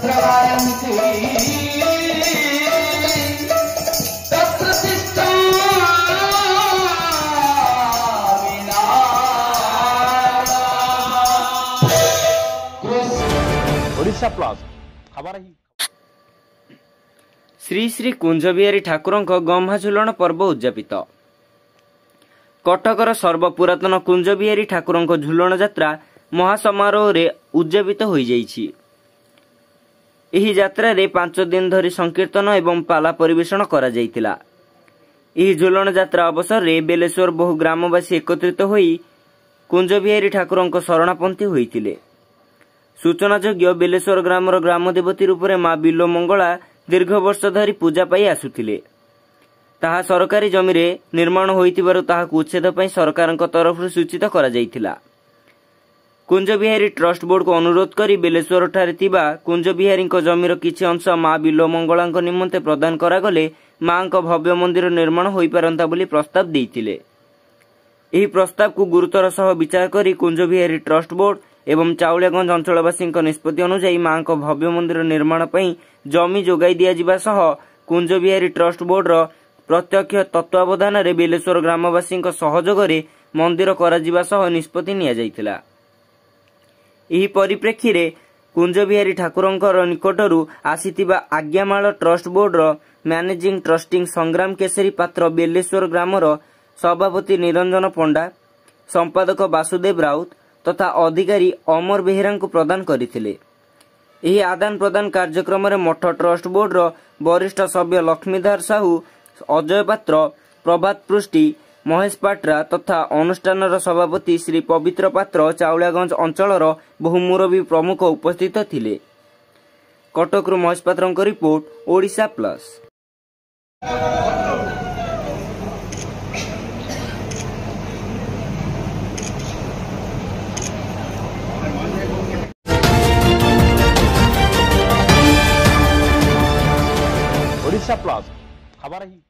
Odisha plus खबर ही श्री श्री कुंजबिहारी ठाकुर गम्हा झुलन पर्व उद्यापित। कटकर सर्वपुरातन कुंजबिहारी ठाकुर झुलन यात्रा महासमारोह रे उद्यापित हो जाइछि। एही यात्रा रे 5 दिन धरी संकीर्तन एवं पाला परिवेषण करा जाइतिला। एही झुलन यात्रा अवसर रे बेलेश्वर बहु ग्रामवासी एकत्रित होई कुंजबिहारी ठाकुर शरणापंथी होइतिले। सूचनायोग्य बेलेश्वर ग्रामर ग्रामदेवती रूप में माँ बिलो मंगला दीर्घ वर्ष धरी पूजा पाई आसुथिले। ताहा सरकारी जमी रे निर्माण होइतिबारु ताहाकु उच्छेद पई सरकार तरफ सूचित करा जाइतिला। कुंजबिहारी ट्रस्ट बोर्ड को अनुरोध करी बेलेश्वर ठारे तिबा कुंजबिहारी जमीर किछि अंश माँ बिलो मंगला निमंते प्रदान करागले माँ भव्य मंदिर निर्माण होई पारंता बोली प्रस्ताव देइतिले। एही प्रस्ताव को गुरुतर सह विचार करी कुंजबिहारी ट्रस्ट बोर्ड एवं चाउलियागंज अंचलवासी निष्पत्ति अनुसार माँ भव्य मंदिर निर्माण पर जमी जोगाई दिया सह कुंजबिहारी ट्रस्ट बोर्ड प्रत्यक्ष तत्वावधान रे बेलेश्वर ग्रामवासी सहयोग रे मंदिर करा सह निष्पत्ति निया जाइतिला। एही परिप्रेक्षी रे कुंजबिहारी ठाकुर निकटरू आसीतिबा आज्ञामाल trust board managing trustee Sangram Keshari पात्र बेलेश्वर ग्रामर सभापति निरंजन पंडा संपादक वासुदेव राउत तथा अधिकारी अमर बेहेरा को प्रदान करथिले। एही आदान प्रदान कार्यक्रम रे मठ ट्रस्ट बोर्ड वरिष्ठ सभ्य लक्ष्मीधर साहू अजय पात्र प्रभात पृष्टि महेश पाट्रा तथा अनुष्ठान सभापति श्री पवित्र पात्र चाउलियागंज अंचल बहु मुरबी प्रमुख उपस्थित थिले। कटकरू महेश पात्र report Odisha plus. Odisha plus खबर ही।